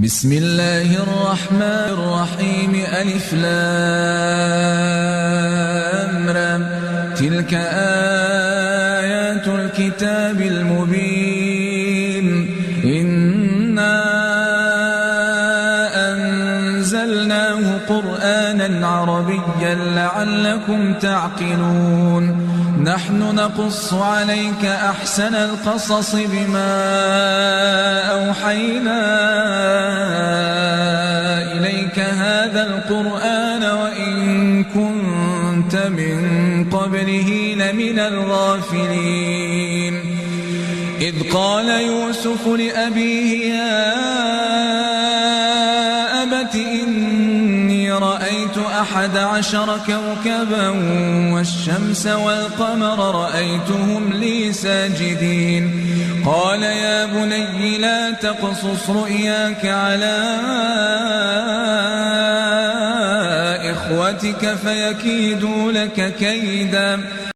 بسم الله الرحمن الرحيم ألف لام را تلك آيات الكتاب المبين إنا أنزلناه قرآنا عربيا لعلكم تعقلون نحن نقص عليك أحسن القصص بما أوحينا إليك هذا القرآن وإن كنت من قبله لمن الغافلين إذ قال يوسف لأبيه يا أبت إني رأيت 11 كوكبا والشمس والقمر رأيتهم لي ساجدين قال يا بني لا تقصص رؤياك على إخوتك فيكيدوا لك كيدا